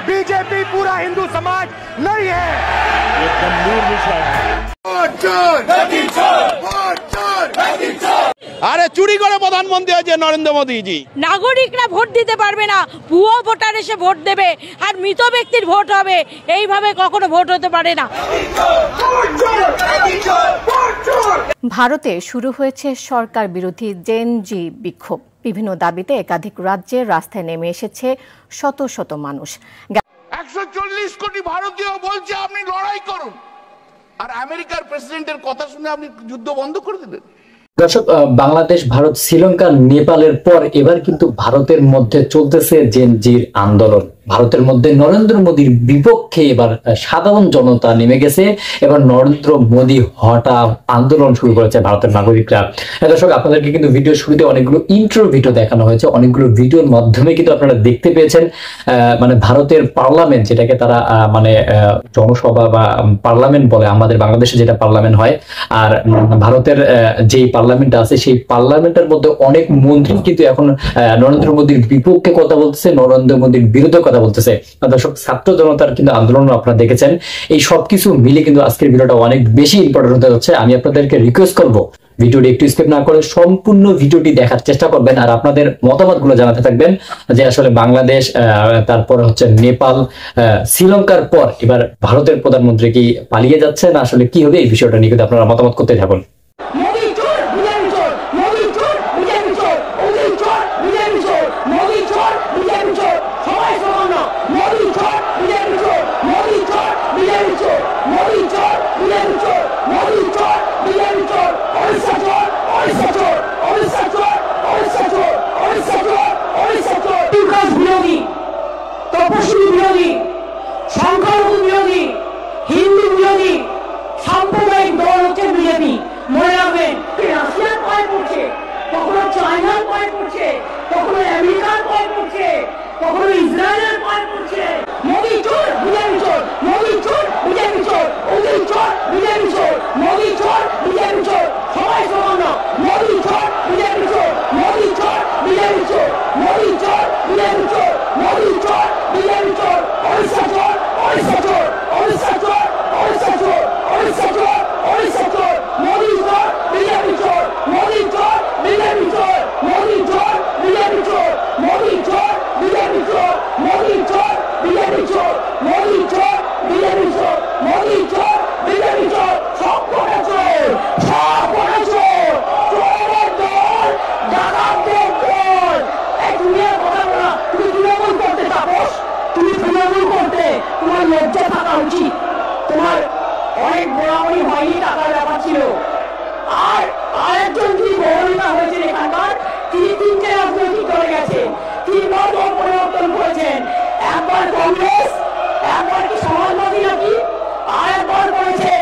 BJP पूरा हिंदू समाज नहीं है। ये गंभीर विषय है। আরে চুরি করে প্রধানমন্ত্রী হয়েছে নরেন্দ্র মোদীজি। নাগরিকরা ভোট দিতে পারবে না, ভুয়ো ভোটার এসে ভোট দেবে আর মৃত ব্যক্তির ভোট হবে, এইভাবে কখনো ভোট হতে পারে না। ভারতে শুরু হয়েছে সরকার বিরোধী জেন-জি বিক্ষোভ। বিভিন্ন দাবিতে একাধিক রাজ্যে রাস্তায় নেমে এসেছে শত শত মানুষ। 140 কোটি ভারতীয় বলছে আপনি লড়াই করুন, আর আমেরিকার প্রেসিডেন্টের কথা শুনে আপনি যুদ্ধ বন্ধ করে দিলেন। দর্শক, বাংলাদেশ, ভারত, শ্রীলঙ্কা, নেপালের পর এবার কিন্তু ভারতের মধ্যে চলতেছে জেন-জির আন্দোলন। ভারতের মধ্যে নরেন্দ্র মোদীর বিপক্ষে এবার সাধারণ জনতা নেমে গেছে। এবার নরেন্দ্র মোদী হঠাৎ আন্দোলন শুরু করেছে ভারতের নাগরিকরা। দর্শক, আপনাদেরকে কিন্তু ভিডিও শুরুতে অনেকগুলো ইন্ট্রো ভিডিও দেখানো হয়েছে। অনেকগুলো ভিডিওর মাধ্যমে কিন্তু আপনারা দেখতে পেয়েছেন মানে ভারতের পার্লামেন্ট, যেটাকে তারা মানে জনসভা বা পার্লামেন্ট বলে, আমাদের বাংলাদেশে যেটা পার্লামেন্ট হয়, আর ভারতের যেই পার্লামেন্ট আছে সেই পার্লামেন্টের মধ্যে অনেক মন্ত্রী কিন্তু এখন নরেন্দ্র মোদীর বিপক্ষে কথা বলতেছে, নরেন্দ্র মোদীর বিরুদ্ধে কথা বলতেছে। দর্শক, ছাত্র জনতার কিন্তু আন্দোলন আপনারা দেখেছেন। এই সবকিছু মিলে কিন্তু আজকের ভিডিওটা অনেক বেশি ইম্পর্টেন্ট হতে যাচ্ছে। আমি আপনাদেরকে রিকোয়েস্ট করব ভিডিওটি একটু স্কিপ না করে সম্পূর্ণ ভিডিওটি দেখার চেষ্টা করবেন, আর আপনাদের মতামতগুলো জানাতে থাকবেন যে আসলে বাংলাদেশ, তারপর হচ্ছে নেপাল, শ্রীলঙ্কার পর এবার ভারতের প্রধানমন্ত্রী কি পালিয়ে যাচ্ছে না আসলে কি হবে, এই বিষয়টা নিয়ে কিন্তু আপনারা মতামত করতে থাকুন। তপশিলি বিরোধী, সংখ্যালঘু বিরোধী, হিন্দু বিরোধী সাম্প্রদায়িক দল হচ্ছে বিজেপি। মনে রাখবেন, রাশিয়ার পায়ে পড়ছে, কখনো চায়নার পায়ে পড়ছে, কখনো আমেরিকার পায়ে পড়ছে, কখনো ইসরায়েলের পায়ে পড়ছে। মোদী চোর, বিজেপি চোর, মোদী চোর, বিজেপি চোর, মোদী চোর, বিজেপি চোর, মোদী চোর, বিজেপি চোর, সবাই সমান না। মোদী চোর, বিজেপি চোর, মোদী চোর, বিজেপি চোর, মোদী চোর, বিজেপি চোর, মোদী চোর, বিজেপি চোর, ওড়িশা চোর, ওড়িশা চোর, ওড়িশা চোর, ওড়িশা চোর, ওড়িশা চোর, ওড়িশা চোর, মোদী চোর, বিজেপি চোর, মোদী চোর, বিজেপি চোর, মোদী চোর, বিজেপি চোর, মোদী চোর, বিজেপি চোর, মোদী চোর, বিজেপি চোর, মোদী চোর, বিজেপি চোর, মোদী চোর, বিজেপি চোর, সব কটা চোর, সব কটা চোর, চোরের দল, ডাকাতদের দল। এই দুনিয়ার কথা বলা, তুমি তৃণমূল করতে তাপস, তুমি তৃণমূল করতে, তোমার লজ্জা থাকা উচিত। তোমার অনেক বড়াবড়ি হয়নি, টাকার ব্যাপার ছিল। আর আরেকজন যিনি গৌরবিতা হয়েছেন এখানকার, তিনি 3টে রাজনৈতিক দলে গেছেন, 3বার দল পরিবর্তন করেছেন। একবার কংগ্রেস, একবার কি সমাজবাদী নাকি, আরেকবার করেছে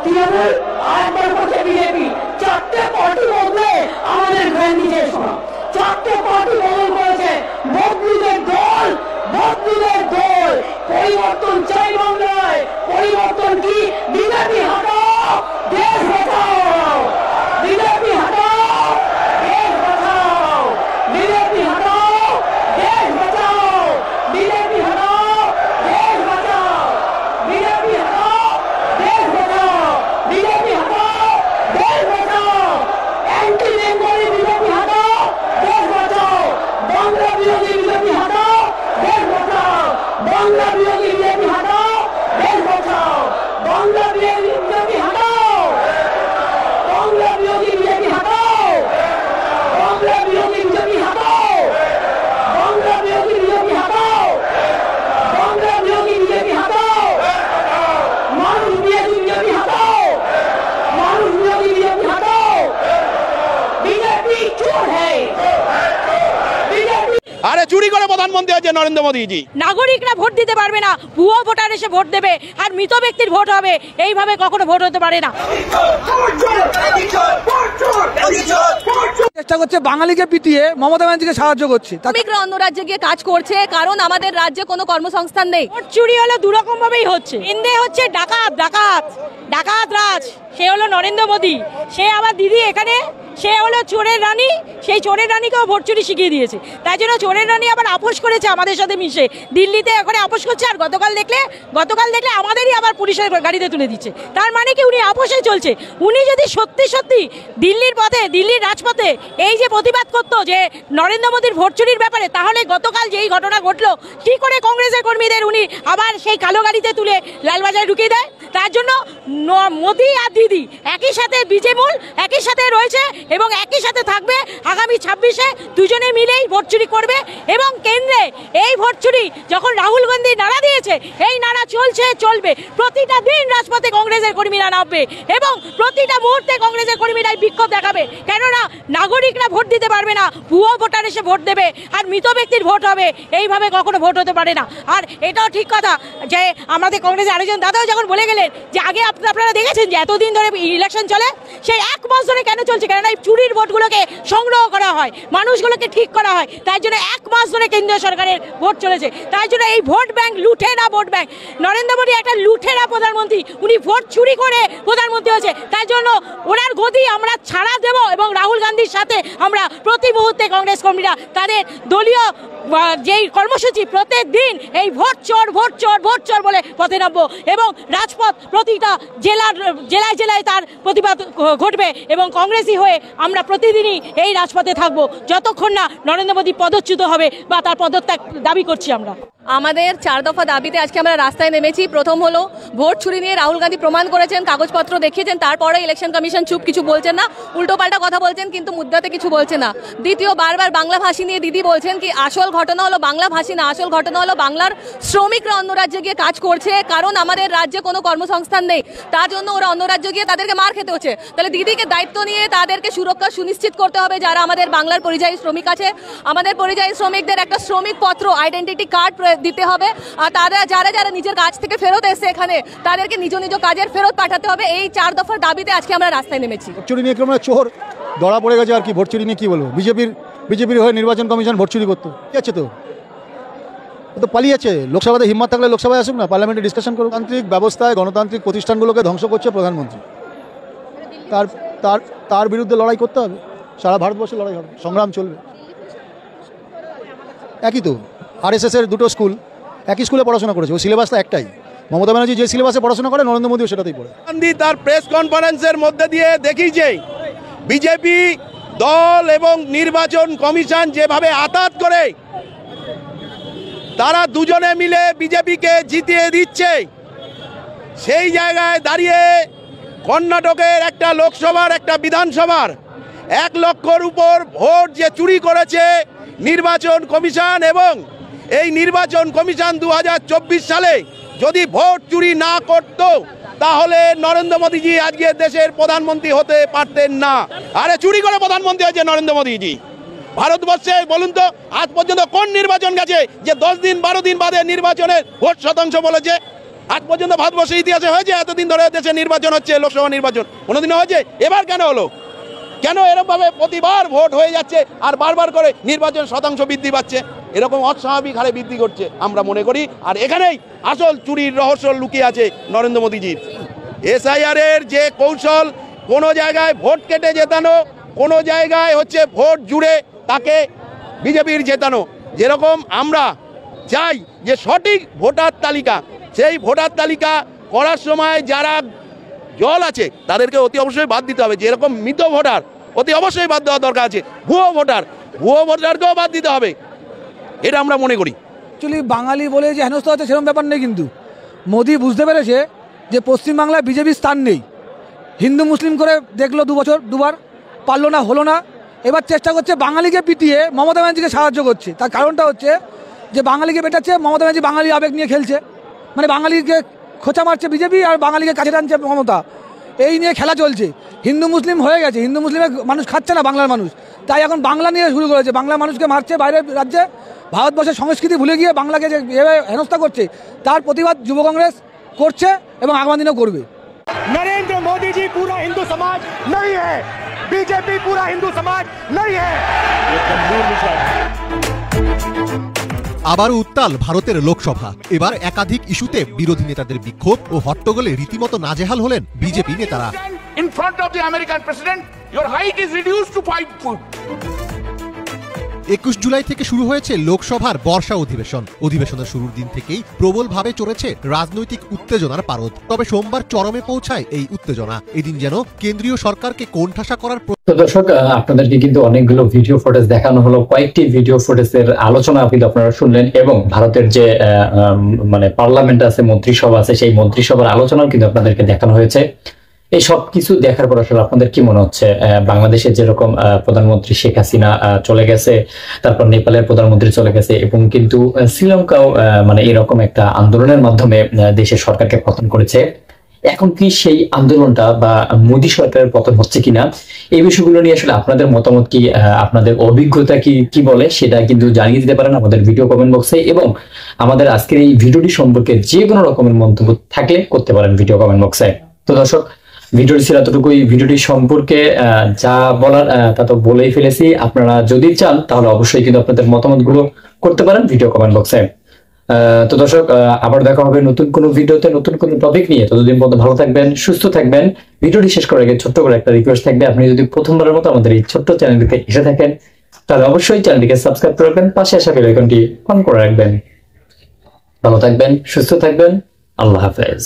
তৃণমূল, আরেকবার করেছে বিজেপি। 4টে পার্টি বদলে আমাদের গান্ধীদের শোনা, 4টে পার্টি বদল করেছে। বদলুদের দল, বদলুদের দল। পরিবর্তন চাই বাংলায়, পরিবর্তন কি? বিজেপি হটাও, দেশ বাঁচাও, বিজেপি হটাও, দেশ বাঁচাও, বিজেপি হটাও, দেশ বাঁচাও, বিজেপি হটাও, দেশ বাঁচাও, বিজেপি হটাও, দেশ বাঁচাও, বিজেপি হটাও, দেশ বাঁচাও, অ্যান্টি বেঙ্গলি বিজেপি হটাও, দেশ বাঁচাও, বাংলা বিরোধী বিজেপি হটাও, দেশ বাঁচাও, বাংলা বিরোধী বিজেপি হটাও, দেশ বাঁচাও, বাংলা বিরোধী বিজেপি হটাও, বাংলা বিরোধী বিজেপি হটাও, বাংলা বিরোধী বিজেপি হটাও, বাংলা বিরোধী বিজেপি হটাও, বাংলা বিরোধী বিজেপি হটাও, মানুষ বিরোধী বিজেপি হটাও, মানুষ বিরোধী বিজেপি হটাও। বিজেপি চোর হ্যায়, বিজেপি। আরে চুরি করে প্রধানমন্ত্রী হয়েছে নরেন্দ্র মোদীজি। নাগরিকরা ভোট দিতে পারবে না, ভুয়ো ভোটার এসে ভোট দেবে আর মৃত ব্যক্তির ভোট হবে, এইভাবে কখনো ভোট হতে পারে না। চেষ্টা করছে বাঙালিকে পিটিয়ে মমতা ব্যানার্জিকে সাহায্য করছে। শ্রমিকরা অন্য রাজ্যে গিয়ে কাজ করছে, কারণ আমাদের রাজ্যে কোনো কর্মসংস্থান নেই। ভোট চুরি হলো দুরকম ভাবেই হচ্ছে। ইন্দে হচ্ছে ডাকাত, ডাকাত, ডাকাত রাজ, সে হলো নরেন্দ্র মোদী। সে আবার দিদি এখানে সে হলো চোরের রানী, সেই চোরের রানীকেও ভোট চুরি শিখিয়ে দিয়েছে। তাই জন্য চোরের রানী আবার আপোষ করেছে আমাদের সাথে মিশে, দিল্লিতে এখন আপোষ করছে। আর গতকাল দেখলে আমাদেরই আবার পুলিশের গাড়িতে তুলে দিচ্ছে। তার মানে কি উনি আপোষে চলছে। উনি যদি সত্যি সত্যি দিল্লির পথে, দিল্লির রাজপথে এই যে প্রতিবাদ করতো যে নরেন্দ্র মোদীর ভোট চুরির ব্যাপারে, তাহলে গতকাল যেই ঘটনা ঘটলো, কি করে কংগ্রেসের কর্মীদের উনি আবার সেই কালো গাড়িতে তুলে লালবাজারে ঢুকিয়ে দেয়? তার জন্য মোদি আর দিদি একই সাথে বিজেমূল একই সাথে রয়েছে এবং একই সাথে থাকবে। আগামী 26-এ দুজনে মিলেই ভোট চুরি করবে এবং কেন্দ্রে এই ভোট চুরি যখন রাহুল গান্ধী নাড়া দিয়েছে, এই নাড়া চলবে। প্রতিটা দিন রাজপথে কংগ্রেসের কর্মীরা নামবে এবং প্রতিটা মুহূর্তে কংগ্রেসের কর্মীরা বিক্ষোভ দেখাবে। কেননা নাগরিকরা ভোট দিতে পারবে না, ভুয়ো ভোটার এসে ভোট দেবে আর মৃত ব্যক্তির ভোট হবে। এইভাবে কখনো ভোট হতে পারে না। আর এটাও ঠিক কথা যে আমাদের কংগ্রেসের আরেকজন দাদাও যখন বলে গেলেন যে আগে আপনারা দেখেছেন যে এতদিন ধরে ইলেকশন চলে, সেই 1 মাস ধরে কেন চলছে? কেননা এই চুরির ভোটগুলোকে সংগ্রহ করা হয়, মানুষগুলোকে ঠিক করা হয়। তাই জন্য 1 মাস ধরে কেন্দ্রীয় সরকারের ভোট চলেছে। তাই জন্য এই ভোট ব্যাংক লুঠেরা ভোট ব্যাংক। নরেন্দ্র মোদী একটা লুঠেরা প্রধানমন্ত্রী, উনি ভোট চুরি করে প্রধানমন্ত্রী হয়েছে। তাই জন্য ওনার গদি আমরা ছাড়া দেব এবং রাহুল গান্ধীর সাথে আমরা প্রতি মুহূর্তে কংগ্রেস কর্মীরা তাদের দলীয় যেই কর্মসূচি প্রত্যেক দিন এই ভোট চোর বলে পথে নামবো এবং রাজপথ প্রতিটা জেলায় তার প্রতিবাদ ঘটবে এবং কংগ্রেসই হয়ে আমরা প্রতিদিনই এই রাজপথে থাকবো যতক্ষণ না নরেন্দ্র মোদী পদচ্যুত হবে বা তার পদত্যাগ দাবি করছি আমরা। আমাদের 4 দফা দাবিতে আজকে আমরা রাস্তায় নেমেছি। প্রথম হলো ভোট চুরি নিয়ে রাহুল গান্ধী প্রমাণ করেছেন, কাগজপত্র দেখিয়েছেন, তারপরে ইলেকশন কমিশন চুপ, কিছু বলছেন না, উল্টোপাল্টা কথা বলছেন কিন্তু মুদ্রাতে কিছু বলছে না। দ্বিতীয়, বারবার বাংলা ভাষী নিয়ে দিদি বলছেন কি আসল ঘটনা হলো বাংলা ভাষী না, আসল ঘটনা হলো বাংলার শ্রমিকরা অন্য রাজ্যে গিয়ে কাজ করছে, কারণ আমাদের রাজ্যে কোনো কর্মসংস্থান নেই, তার জন্য ওরা অন্য রাজ্যে গিয়ে তাদেরকে মার খেতে হচ্ছে। তাহলে দিদিকে দায়িত্ব নিয়ে তাদেরকে সুরক্ষা সুনিশ্চিত করতে হবে। যারা আমাদের বাংলার পরিযায়ী শ্রমিক আছে, আমাদের পরিযায়ী শ্রমিকদের একটা শ্রমিক পত্র, আইডেন্টিটি কার্ড দিতে হবে। আর যারা নিজের কাজ থেকে ফেরত এসে এখানে তাদেরকে নিজ কাজের ফেরত পাঠাতে হবে। এই 4 দফার দাবিতে আজকে আমরা রাস্তায় নেমেছি। চুরি নিয়ে কেমন চোর ধরা পড়ে গেছে, আর কি ভোট চুরি নিয়ে কি বলবো? বিজেপির হয়ে নির্বাচন কমিশন ভোট চুরি করতো, কি আছে? তো পালিয়েছে। লোকসভাতে হিম্মত থাকলে লোকসভায় আসুক না, পার্লামেন্টে ডিসকাশন করুক। গণতান্ত্রিক ব্যবস্থায় গণতান্ত্রিক প্রতিষ্ঠানগুলোকে ধ্বংস করছে প্রধানমন্ত্রী। তার বিরুদ্ধে লড়াই করতে হবে, সারা ভারতবর্ষে লড়াই হবে, সংগ্রাম চলবে। একই তো RSS এর 2টো স্কুল একই স্কুলে পড়াশোনা করেছে, ও সিলেবাসটা একটাই। মমতা ব্যানার্জি যে সিলেবাসে পড়াশোনা করে নরেন্দ্র মোদীও সেটাতেই পড়ে। গান্ধী তার প্রেস কনফারেন্সের মধ্যে দিয়ে দেখিয়েছে বিজেপি দল এবং নির্বাচন কমিশন যেভাবে আতাত করে তারা দুজনে মিলে বিজেপিকে জিতিয়ে দিচ্ছে। সেই জায়গায় দাঁড়িয়ে কর্ণাটকের একটা লোকসভার একটা বিধানসভার 1 লক্ষর উপর ভোট যে চুরি করেছে নির্বাচন কমিশন, এবং এই নির্বাচন কমিশন 2024 সালে যদি ভোট চুরি না করত তাহলে নরেন্দ্র মোদীজি আজকে দেশের প্রধানমন্ত্রী হতে পারতেন না। আরে চুরি করে প্রধানমন্ত্রী হয়েছে নরেন্দ্র মোদীজি। ভারতবর্ষে বলুন তো আজ পর্যন্ত কোন নির্বাচন গেছে যে 10 দিন 12 দিন বাদে নির্বাচনের ভোট শতাংশ বলেছে? আজ পর্যন্ত ভারতবর্ষের ইতিহাসে হয়েছে? এতদিন ধরে দেশে নির্বাচন হচ্ছে, লোকসভা নির্বাচন, কোনোদিনও হয়েছে? এবার কেন হলো? কেন এরকমভাবে প্রতিবার ভোট হয়ে যাচ্ছে আর বারবার করে নির্বাচন শতাংশ বৃদ্ধি পাচ্ছে? এরকম অস্বাভাবিক হারে বৃদ্ধি করছে আমরা মনে করি। আর এখানেই আসল চুরির রহস্য লুকিয়ে আছে নরেন্দ্র মোদীজির। SIR এর যে কৌশল, কোনো জায়গায় ভোট কেটে জেতানো, কোনো জায়গায় হচ্ছে ভোট জুড়ে তাকে বিজেপির জেতানো। যেরকম আমরা চাই যে সঠিক ভোটার তালিকা, সেই ভোটার তালিকা করার সময় যারা জল আছে তাদেরকে অতি অবশ্যই বাদ দিতে হবে। যেরকম মৃত ভোটার অতি অবশ্যই বাদ দেওয়া দরকার আছে, ভুয়ো ভোটারকেও বাদ দিতে হবে, এটা আমরা মনে করি। অ্যাকচুয়ালি বাঙালি বলে যে হেনস্থা হচ্ছে সেরকম ব্যাপার নেই, কিন্তু মোদি বুঝতে পেরেছে যে পশ্চিমবাংলায় বিজেপির স্থান নেই। হিন্দু মুসলিম করে দেখলো 2 বছর, 2বার পারলো না, হলো না। এবার চেষ্টা করছে বাঙালিকে পিটিয়ে মমতা ব্যানার্জিকে সাহায্য করছে। তার কারণটা হচ্ছে যে বাঙালিকে পেটাচ্ছে, মমতা ব্যানার্জি বাঙালি আবেগ নিয়ে খেলছে, মানে বাঙালিকে খোঁচা মারছে বিজেপি আর বাঙালিকে কাছে টানছে মমতা। এই নিয়ে খেলা চলছে। হিন্দু মুসলিম হয়ে গেছে, হিন্দু মুসলিমের মানুষ খাচ্ছে না বাংলার মানুষ, তাই এখন বাংলা নিয়ে শুরু করেছে। বাংলার মানুষকে মারছে বাইরের রাজ্যে, ভারতবর্ষের সংস্কৃতি ভুলে গিয়ে বাংলাকে যে এভাবে হেনস্থা করছে তার প্রতিবাদ যুব কংগ্রেস করছে এবং আগামী দিনেও করবে। नरेंद्र मोदी जी पूरा हिंदू समाज नहीं है, बीजेपी पूरा हिंदू समाज नहीं है। ये गंभीर विषय है। আবারও উত্তাল ভারতের লোকসভা। এবার একাধিক ইস্যুতে বিরোধী নেতাদের বিক্ষোভ ও হট্টগোলে রীতিমতো নাজেহাল হলেন বিজেপি নেতারা। In front of the American president Your height is reduced to 5 foot. 21 July থেকে শুরু হয়েছে লোকসভার বর্ষা অধিবেশনের শুরুর দিন থেকেই প্রবলভাবে চড়েছে রাজনৈতিক উত্তেজনার পারদ। তবে সোমবার চরমে পৌঁছায় এই উত্তেজনা। এদিন যেন কেন্দ্রীয় সরকারকে কোণঠাসা করার। তো দর্শক, আপনাদেরকে কিন্তু অনেকগুলো ভিডিও ফুটেজ দেখানো হলো, কয়েকটি ভিডিও ফুটেজের আলোচনা কিন্তু আপনারা শুনলেন, এবং ভারতের যে মানে পার্লামেন্ট আছে, মন্ত্রিসভা আছে, সেই মন্ত্রিসভার আলোচনাও কিন্তু আপনাদেরকে দেখানো হয়েছে। এই সব কিছু দেখার পর আসলে আপনাদের কি মনে হচ্ছে? বাংলাদেশের যেরকম প্রধানমন্ত্রী শেখ হাসিনা চলে গেছে, তারপর নেপালের প্রধানমন্ত্রী চলে গেছে, এবং কিন্তু শ্রীলঙ্কাও মানে এরকম একটা আন্দোলনের মাধ্যমে দেশের সরকারকে পতন করেছে। এখন কি সেই আন্দোলনটা বা মোদী সরকারের পতন হচ্ছে কিনা, এই বিষয়গুলো নিয়ে আসলে আপনাদের মতামত কি, আপনাদের অভিজ্ঞতা কি বলে, সেটা কিন্তু জানিয়ে দিতে পারেন আমাদের ভিডিও কমেন্ট বক্সে। এবং আমাদের আজকের এই ভিডিওটি সম্পর্কে যে কোনো রকমের মন্তব্য থাকলে করতে পারেন ভিডিও কমেন্ট বক্সে। তো দর্শক, ভিডিওটি ছিল এতটুকুই। ভিডিওটি সম্পর্কে যা বলার তা তো বলেই ফেলেছি। আপনারা যদি চান তাহলে অবশ্যই কিন্তু আপনাদের মতামতগুলো করতে পারেন ভিডিও কমেন্ট বক্সে। তো দর্শক, আবার দেখা হবে নতুন কোনো ভিডিওতে, নতুন কোনো টপিক নিয়ে। ততদিন পর্যন্ত ভালো থাকবেন, সুস্থ থাকবেন। ভিডিওটি শেষ করার আগে ছোট্ট করে একটা রিকোয়েস্ট থাকবে, আপনি যদি প্রথমবারের মতো আমাদের এই ছোট্ট চ্যানেলটিতে এসে থাকেন তাহলে অবশ্যই চ্যানেলটিকে সাবস্ক্রাইব করে রাখবেন, পাশে আসা বেল আইকনটি অন করে রাখবেন। ভালো থাকবেন, সুস্থ থাকবেন। আল্লাহ হাফেজ।